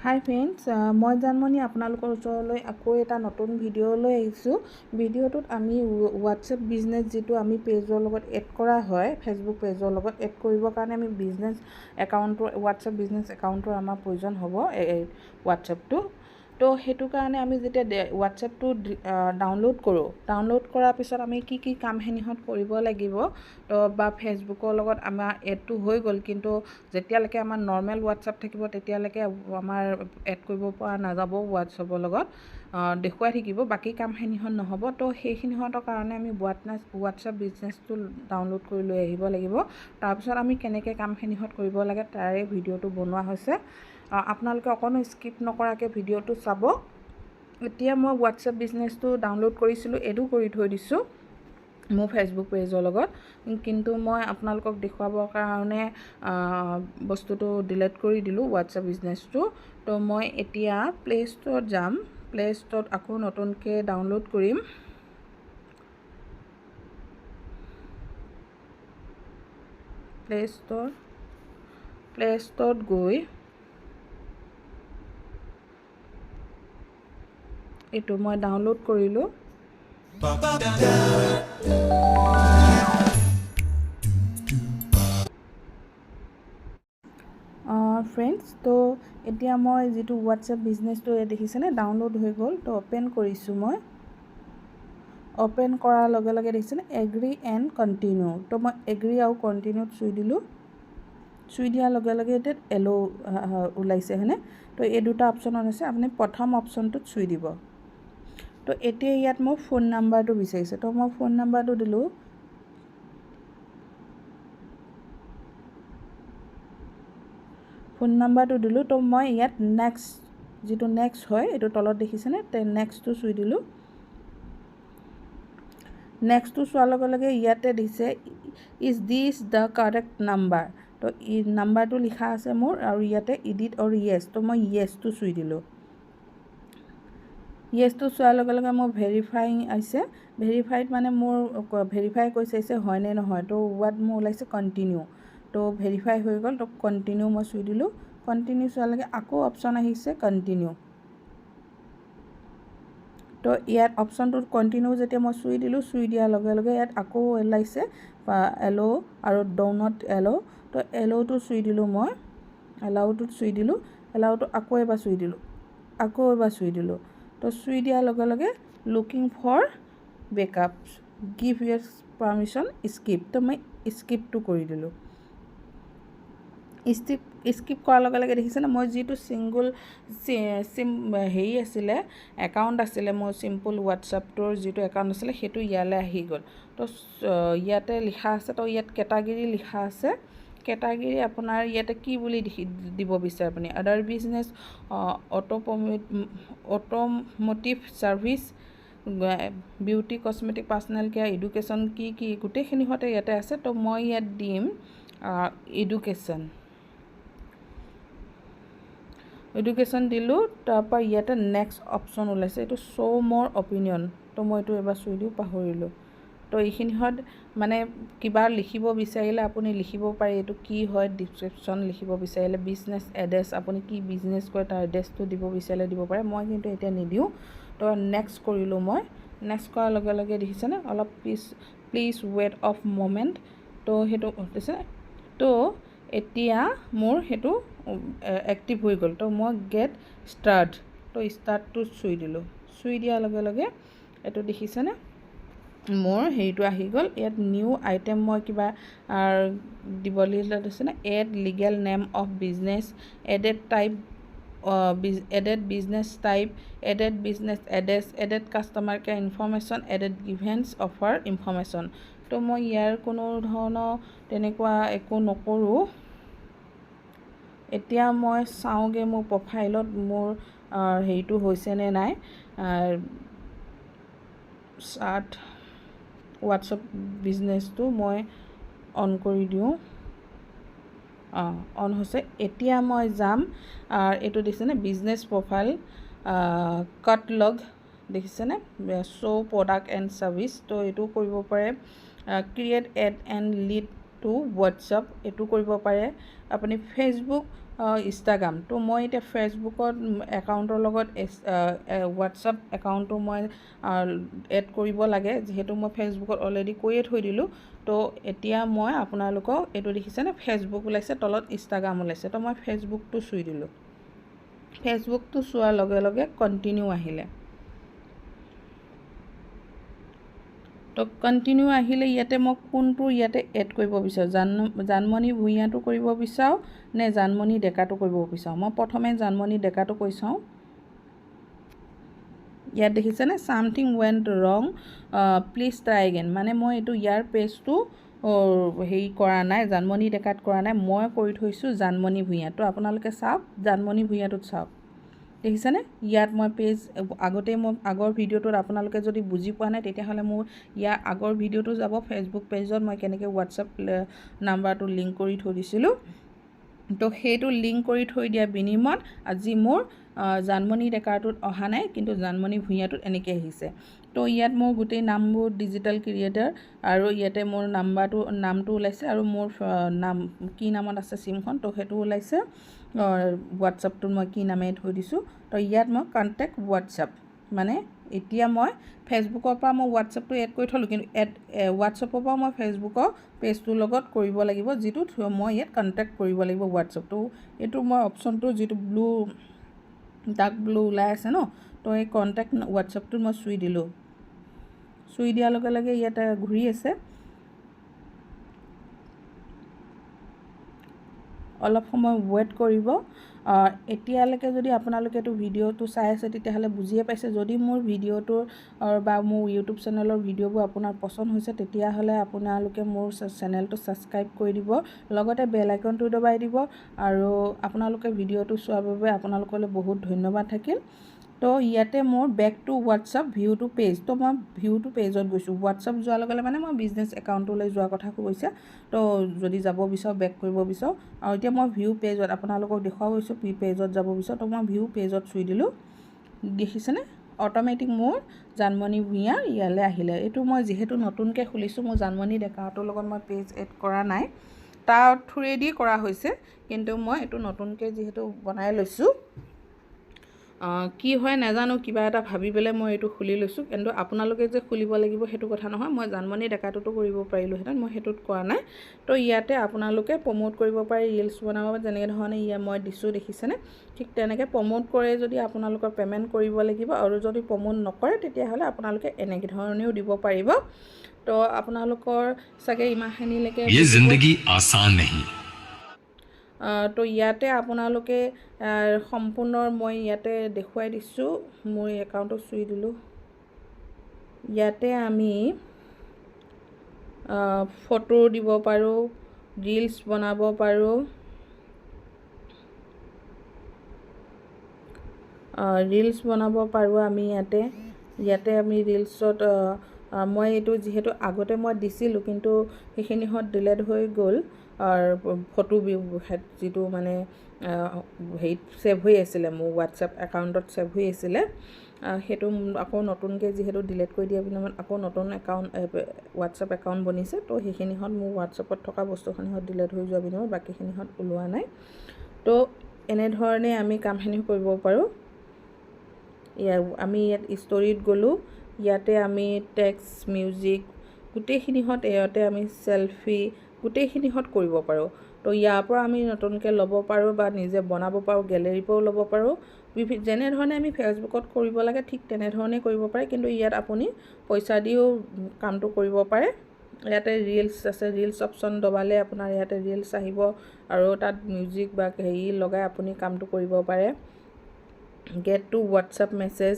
হাই friends, মই জানমণি আপোনালোকৰ ওচৰলৈ আকৌ এটা নতুন ভিডিঅ' লৈ আহিছোঁ। ভিডিঅ'টোত আমি হোৱাটছএপ বিজনেছ যিটো আমি পেজৰ লগত এড কৰা হয়, ফেচবুক পেজৰ লগত এড কৰিবৰ কাৰণে আমি বিজনেছ একাউণ্টৰ হোৱাটছএপ বিজনেছ একাউণ্টৰ আমাৰ প্ৰয়োজন হ'ব হোৱাটছএপটো। তো সেইটো কাৰণে আমি যেতিয়া হোৱাটছএপটো ডাউনলোড কৰাৰ পিছত আমি কি কামখিনিহঁত কৰিব লাগিব, তো বা ফেচবুকৰ লগত আমাৰ এডটো হৈ গ'ল, কিন্তু যেতিয়ালৈকে আমাৰ নৰ্মেল হোৱাটছএপ থাকিব তেতিয়ালৈকে আমাৰ এড কৰিব পৰা নাযাব। হোৱাটছএপৰ লগত দেখুৱাই থাকিব, বাকী কামখিনিহঁত নহ'ব। তো সেইখিনিহঁতৰ কাৰণে আমি হোৱাটছএপ বিজনেছটো ডাউনলোড কৰি লৈ আহিব লাগিব। তাৰপিছত আমি কেনেকৈ কামখিনিহঁত কৰিব লাগে তাৰে ভিডিঅ'টো বনোৱা হৈছে। আপোনালোকে অকণো স্কিপ নকৰাকৈ ভিডিঅ'টো চাব। এতিয়া মই হোৱাটছএপ বিজনেছটো ডাউনলোড কৰিছিলোঁ, এডো কৰি থৈ দিছোঁ মোৰ ফেচবুক পেজৰ লগত, কিন্তু মই আপোনালোকক দেখুৱাবৰ কাৰণে বস্তুটো ডিলিট কৰি দিলোঁ হোৱাটছএপ বিজনেছটো। তো মই এতিয়া প্লে ষ্ট'ৰত যাম, প্লে ষ্ট'ৰত আকৌ নতুনকৈ ডাউনলোড কৰিম। প্লে ষ্ট'ৰত গৈ এইটো মই ডাউনলোড কৰিলোঁ। ফ্ৰেণ্ডছ, তো এতিয়া মই যিটো হোৱাটছএপ বিজনেছটো দেখিছেনে ডাউনলোড হৈ গ'ল। তো অ'পেন কৰিছোঁ। মই অ'পেন কৰাৰ লগে লগে দেখিছেনে এগ্ৰি এণ্ড কণ্টিনিউ। তো মই এগ্ৰি আৰু কণ্টিনিউত চুই দিলোঁ। চুই দিয়াৰ লগে লগে এতিয়া এলো ওলাইছে হয়নে। তো এই দুটা অপশ্যনত আছে, আপুনি প্ৰথম অপশ্যনটোত চুই দিব। তো এতিয়া ইয়াত মোৰ ফোন নাম্বাৰটো বিচাৰিছে, তো মই ফোন নাম্বাৰটো দিলোঁ। তো মই ইয়াত নেক্সট যিটো নেক্সট হয় এইটো তলত দেখিছেনে, নেক্সটটো চুই দিলোঁ। নেক্সটটো চোৱাৰ লগে লগে ইয়াতে দিছে is this the correct number. তো নাম্বাৰটো লিখা আছে মোৰ, আৰু ইয়াতে ইডিট আৰু য়েছ। তো মই য়েছটো চুই দিলোঁ। য়েছটো চোৱাৰ লগে লগে মোৰ ভেৰিফাইং আহিছে। ভেৰিফাইড মানে মোৰ ভেৰিফাই কৈছে হয়নে নহয়। তো ৱাৰ্ড মোৰ ওলাইছে কণ্টিনিউ। তো ভেৰিফাই হৈ গ'ল। তো কণ্টিনিউ মই চুই দিলোঁ। কণ্টিনিউ চোৱাৰ লগে আকৌ অপশ্যন আহিছে কণ্টিনিউ। তো ইয়াত অপশ্যনটোত কণ্টিনিউ যেতিয়া মই চুই দিলোঁ, চুই দিয়াৰ লগে লগে ইয়াত আকৌ ওলাইছে এলো আৰু ডো নট এলো। তো এলোটো চুই দিলোঁ। মই এলাউটোত চুই দিলোঁ। এলাউটো আকৌ এবাৰ চুই দিলোঁ। তো চুই দিয়াৰ লগে লগে looking for backups, give your permission skip. তো মই স্কিপটো কৰি দিলোঁ। স্কিপ কৰাৰ লগে লগে দেখিছেনে মই যিটো হেৰি আছিলে একাউণ্ট আছিলে, মোৰ চিম্পল হোৱাটছএপটোৰ যিটো একাউণ্ট আছিলে সেইটো ইয়ালৈ আহি গ'ল। তো ইয়াতে লিখা আছে, তো ইয়াত কেটাগৰী লিখা আছে। কেটাগৰী আপোনাৰ ইয়াতে কি বুলি দিব বিচাৰে আপুনি, আদাৰ business, automotive service, beauty cosmetic, personal care, education, কি গোটেইখিনি হতে ইয়াতে আছে। তো মই ইয়াত দিম এডুকেশ্যন দিলোঁ। তাৰপৰা ইয়াতে নেক্সট অপশ্যন ওলাইছে, এইটো শ্ব' মোৰ অপিনিয়ন। তো মই এইটো এবাৰ চুই দিওঁ, পাহৰিলোঁ। তো এইখিনিহঁত মানে কিবা লিখিব বিচাৰিলে আপুনি লিখিব পাৰে, এইটো কি হয় ডিছক্ৰিপশ্যন লিখিব বিচাৰিলে, বিজনেছ এড্ৰেছ আপুনি কি বিজনেছ কৰে তাৰ এড্ৰেছটো দিব বিচাৰিলে দিব পাৰে। মই কিন্তু এতিয়া নিদিওঁ। তো নেক্সট কৰিলোঁ। মই নেক্সট কৰাৰ লগে লগে দেখিছেনে অলপ প্লিজ ৱেইট অফ মমেণ্ট। তো সেইটো দিছে। তো এতিয়া মোৰ সেইটো এক্টিভ হৈ গ'ল। তো মই গেট ষ্টাৰ্ট, তো ষ্টাৰ্টটো চুই দিলোঁ। চুই দিয়াৰ লগে লগে এইটো দেখিছেনে মোৰ হেৰিটো আহি গ'ল। ইয়াত নিউ আইটেম মই কিবা দিবলৈ দিছেনে, add legal name of business, added business type, added business address, added customer care information, added events offer information. তো মই ইয়াৰ কোনো ধৰণৰ তেনেকুৱা একো নকৰোঁ। এতিয়া মই চাওঁগৈ মোৰ প্ৰফাইলত মোৰ হেৰিটো হৈছেনে নাই। ষ্টাৰ্ট হোৱাটছএপ বিজনেছটো মই অন কৰি দিওঁ। অন হৈছে। এতিয়া মই যাম, এইটো দেখিছেনে বিজনেছ প্ৰফাইল কাটলগ দেখিছেনে, শ্ব' প্ৰডাক্ট এণ্ড ছাৰ্ভিচ। তো এইটো কৰিব পাৰে। Create ad and lead to WhatsApp, এইটো কৰিব পাৰে। আপুনি ফেচবুক ইনষ্টাগ্ৰাম। তো মই এতিয়া ফেচবুকত একাউণ্টৰ লগত হোৱাটছআপ একাউণ্টটো মই এড কৰিব লাগে, যিহেতু মই ফেচবুকত অলৰেডি কৈয়ে থৈ দিলোঁ। তো এতিয়া মই আপোনালোকক এইটো দেখিছেনে, ফেচবুক ওলাইছে, তলত ইনষ্টাগ্ৰাম ওলাইছে। তো মই ফেচবুকটো চুই দিলোঁ। ফেচবুকটো চোৱাৰ লগে লগে কণ্টিনিউ আহিলে। তো কণ্টিনিউ আহিলে ইয়াতে মই কোনটো ইয়াতে এড কৰিব বিচাৰোঁ, জানমণি ভূঞাটো কৰিব বিচাৰোঁ নে জানমণি ডেকাটো কৰিব বিচাৰোঁ। মই প্ৰথমে জানমণি ডেকাটো কৈ চাওঁ। ইয়াত দেখিছেনে, ছামথিং ৱেণ্ট ৰং, প্লিজ ট্ৰাই এগেইন। মানে মই এইটো ইয়াৰ পেজটো হেৰি কৰা নাই, জানমণি ডেকাত কৰা নাই, মই কৰি থৈছোঁ জানমণি ভূঞা। তো আপোনালোকে চাওক, জানমণি ভূঞাটোত চাওক, দেখিছেনে। ইয়াত মই পেজ মই আগৰ ভিডিঅ'টোত আপোনালোকে যদি বুজি পোৱা নাই তেতিয়াহ'লে মোৰ ইয়াৰ আগৰ ভিডিঅ'টো যাব, ফেচবুক পেজত মই কেনেকৈ হোৱাটছআপ নাম্বাৰটো লিংক কৰি থৈ দিছিলোঁ। তো সেইটো লিংক কৰি থৈ দিয়া বিনিময়ত আজি মোৰ জানমণি ডেকাৰটোত অহা নাই, কিন্তু জানমণি ভূঞাটোত এনেকৈ আহিছে। তো ইয়াত মোৰ গোটেই নামবোৰ ডিজিটেল ক্ৰিয়েটাৰ, আৰু ইয়াতে মোৰ নামটো ওলাইছে, আৰু মোৰ নাম কি নামত আছে চিমখন, তো সেইটো ওলাইছে। হোৱাটছআপটোত মই কি নামে থৈ দিছোঁ। তো ইয়াত মই কণ্টেক্ট হোৱাটছআপ, মানে এতিয়া মই ফেচবুকৰ পৰা মই হোৱাটছআপটো এড কৰি থ'লোঁ, কিন্তু হোৱাটছআপৰ পৰা মই ফেচবুকৰ পেজটোৰ লগত কৰিব লাগিব, যিটোত মই ইয়াত কণ্টেক্ট কৰিব লাগিব হোৱাটছআপটো। এইটো মই অপশ্যনটো যিটো ডাৰ্ক ব্লু ওলাই আছে ন, তো এই কণ্টেক্ট হোৱাটছআপটোত মই চুই দিলোঁ। চুই দিয়াৰ লগে লগে ইয়াত ঘূৰি আছে, অলপ সময় ৱেইট কৰিব। এতিয়ালৈকে যদি আপোনালোকে এইটো ভিডিঅ'টো চাই আছে তেতিয়াহ'লে বুজিয়ে পাইছে। যদি মোৰ ভিডিঅ'টোৰ বা মোৰ ইউটিউব চেনেলৰ ভিডিঅ'বোৰ আপোনাৰ পচন্দ হৈছে তেতিয়াহ'লে আপোনালোকে মোৰ চেনেলটো ছাবস্ক্ৰাইব কৰি দিব, লগতে বেল আইকনটো দবাই দিব। আৰু আপোনালোকে ভিডিঅ'টো চোৱাৰ বাবে আপোনালোকলৈ বহুত ধন্যবাদ থাকিল। তো ইয়াতে মোৰ back to WhatsApp view to page, তো মই ভিউ টু পেজত গৈছোঁ। হোৱাটছআপ যোৱাৰ লগে লগে মানে মই বিজনেছ একাউণ্টলৈ যোৱাৰ কথা কৈছে। তো যদি যাব বিচাৰোঁ, বেক কৰিব বিচাৰোঁ, আৰু এতিয়া মই ভিউ পেজত আপোনালোকক দেখুৱাব গৈছোঁ, পেজত যাব বিচাৰোঁ। তো মই ভিউ পেজত চুই দিলোঁ, দেখিছেনে, অট'মেটিক মোৰ জানমণি ভূঞা ইয়ালৈ আহিলে। এইটো মই যিহেতু নতুনকৈ খুলিছোঁ, মোৰ জানমণি ডেকাহঁতৰ লগত মই পেজ এড কৰা নাই, তাৰ থ্ৰুৱেদি কৰা হৈছে, কিন্তু মই এইটো নতুনকৈ যিহেতু বনাই লৈছোঁ, কি হয় নাজানো, কিবা এটা ভাবি পেলাই মই এইটো খুলি লৈছোঁ। কিন্তু আপোনালোকে যে খুলিব লাগিব সেইটো কথা নহয়, মই জানমণি ডেকাটোতো কৰিব পাৰিলোঁহেঁতেন, মই সেইটোত কৰা নাই। তো ইয়াতে আপোনালোকে প্ৰমোট কৰিব পাৰি, ৰিলছ বনাব পাৰি, যেনেকৈ ধৰণে মই দিছোঁ দেখিছেনে, ঠিক তেনেকৈ প্ৰমোট কৰে যদি আপোনালোকৰ পে'মেণ্ট কৰিব লাগিব, আৰু যদি প্ৰমোট নকৰে তেতিয়াহ'লে আপোনালোকে এনেকৈ ধৰণেও দিব পাৰিব। তো আপোনালোকৰ চাগে ইমানখিনিলৈকে জিন্দগী আসান নহয়। তো ইয়াতে আপোনালোকে সম্পূৰ্ণ মই ইয়াতে দেখুৱাই দিছোঁ। মোৰ একাউণ্টত চুই দিলোঁ, ইয়াতে আমি ফটো দিব পাৰোঁ, ৰিলছ বনাব পাৰোঁ, আমি ইয়াতে আমি ৰিলছত মই এইটো যিহেতু আগতে মই দিছিলোঁ, কিন্তু সেইখিনিহঁত ডিলেট হৈ গ'ল। ফটো যিটো মানে হেৰিত ছেভ হৈ আছিলে, মোৰ হোৱাটছআপ একাউণ্টত ছেভ হৈ আছিলে, সেইটো আকৌ নতুনকৈ যিহেতু ডিলেট কৰি দিয়া বিনিময়ত আকৌ নতুন হোৱাটছআপ একাউণ্ট বনিছে। তো সেইখিনিহঁত মোৰ হোৱাটছআপত থকা বস্তুখিনিহঁত ডিলেট হৈ যোৱা বিনিময়ত বাকীখিনিহঁত ওলোৱা নাই। তো এনেধৰণে আমি কামখিনি কৰিব পাৰোঁ। আমি ইয়াত ষ্টৰিত গ'লোঁ, ইয়াতে আমি টেক্সট, মিউজিক গোটেইখিনিহঁত, ইয়াতে আমি চেলফি গোটেইখিনিহঁত কৰিব পাৰোঁ। তো ইয়াৰ পৰা আমি নতুনকৈ ল'ব পাৰোঁ বা নিজে বনাব পাৰোঁ, গেলেৰীৰ পৰাও ল'ব পাৰোঁ। যেনেধৰণে আমি ফেচবুকত কৰিব লাগে ঠিক তেনেধৰণে কৰিব পাৰে, কিন্তু ইয়াত আপুনি পইচা দিও কামটো কৰিব পাৰে। ইয়াতে ৰিলছ আছে, ৰিলছ অপশ্যন দবালে আপোনাৰ ইয়াতে ৰিলছ আহিব, আৰু তাত মিউজিক বা হেৰি লগাই আপুনি কামটো কৰিব পাৰে। Get to WhatsApp message,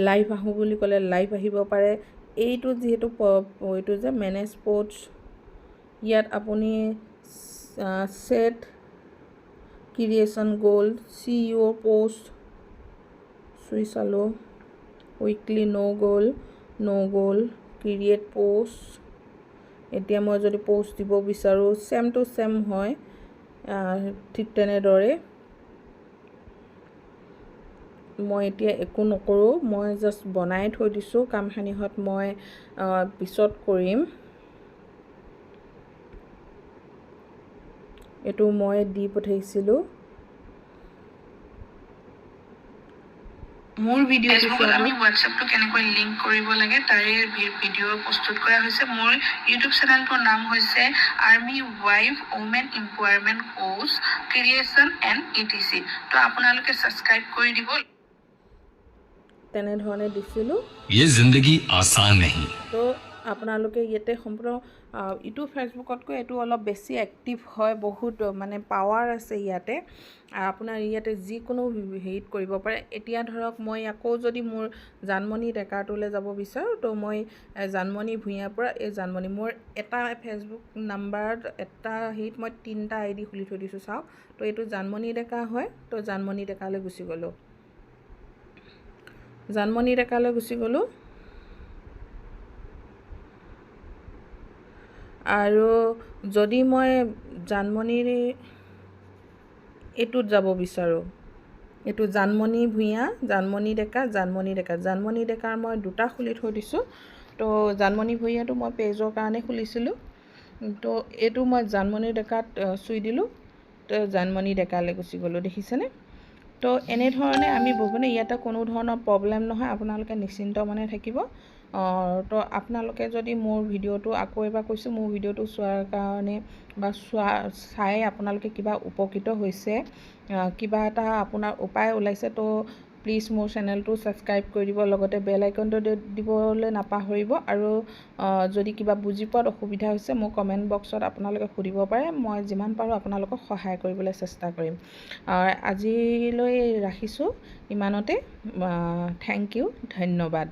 live আহোঁ বুলি ক'লে লাইভ আহিব পাৰে। এইটো যিহেতু এইটো যে মেনেজ পোষ্ট, ইয়াত আপুনি ছেট ক্ৰিয়েশ্যন গ'ল, চি ইউৰ পোষ্ট চুই চালোঁ, উইকলি ন' গ'ল, ক্ৰিয়েট পোষ্ট। এতিয়া মই যদি পোষ্ট দিব বিচাৰোঁ, ছেম টু ছেম হয়, ঠিক তেনেদৰে মই এতিয়া একো নকৰোঁ, মই জাষ্ট বনাই থৈ দিছোঁ। কামখিনিহঁত মই পিছত কৰিম। এইটো মই দি পঠাইছিলোঁ, মোৰ ভিডিঅ'টো আমি হোৱাটছএপটো কেনেকৈ লিংক কৰিব লাগে তাৰে ভিডিঅ' প্ৰস্তুত কৰা হৈছে। মোৰ ইউটিউব চেনেলটোৰ নাম হৈছে army wife women empowerment Koch creation and ETC। তো আপোনালোকে ছাবস্ক্ৰাইব কৰি দিব। তেনেধৰণে দিছিলোঁ। ये जिंदगी आसान नहीं। তো আপোনালোকে ইয়াতে সম্পূৰ্ণ ইটো ফেচবুকতকৈ এইটো অলপ বেছি এক্টিভ হয়, বহুত মানে পাৱাৰ আছে ইয়াতে। আপোনাৰ ইয়াতে যিকোনো হেৰিত কৰিব পাৰে। এতিয়া ধৰক মই আকৌ যদি মোৰ জানমণি ডেকাৰটোলৈ যাব বিচাৰোঁ, তো মই জানমণি ভূঞাৰ পৰা এই জানমণি মোৰ এটা ফেচবুক নাম্বাৰত এটা হেৰিত মই 3টা ID খুলি থৈ দিছোঁ চাওক। তো এইটো জানমণি ডেকা হয়। তো জানমণি ডেকালৈ গুচি গ'লোঁ। জানমণি ডেকালৈ গুচি গ'লোঁ। আৰু যদি মই জানমণিৰ এইটোত যাব বিচাৰোঁ, এইটো জানমণি ভূঞা, জানমণি ডেকা, জানমণি ডেকা, জানমণি ডেকাৰ মই 2টা খুলি থৈ দিছোঁ। তো জানমণি ভূঞাটো মই পেজৰ কাৰণে খুলিছিলোঁ। তো এইটো মই জানমণি ডেকাত চুই দিলোঁ। তো জানমণি ডেকালৈ গুচি গ'লোঁ, দেখিছেনে? তো এনেধৰণে আমি মানে ইয়াতে কোনো ধৰণৰ প্ৰব্লেম নহয়, আপোনালোকে নিশ্চিন্ত মনে থাকিব। তো আপোনালোকে যদি মোৰ ভিডিঅ'টো আকৌ এবাৰ কৈছোঁ, মোৰ ভিডিঅ'টো চোৱাৰ কাৰণে বা চাই আপোনালোকে কিবা উপকৃত হৈছে, কিবা এটা আপোনাৰ উপায় ওলাইছে, তো প্লিজ মোৰ চেনেলটো ছাবস্ক্ৰাইব কৰি দিব, লগতে বেল আইকনটো দিবলৈ নাপাহৰিব। আৰু যদি কিবা বুজি পোৱাত অসুবিধা হৈছে মোক কমেণ্ট বক্সত আপোনালোকে সুধিব পাৰে, মই যিমান পাৰোঁ আপোনালোকক সহায় কৰিবলৈ চেষ্টা কৰিম। আজিলৈ ৰাখিছোঁ ইমানতে। থেংক ইউ, ধন্যবাদ।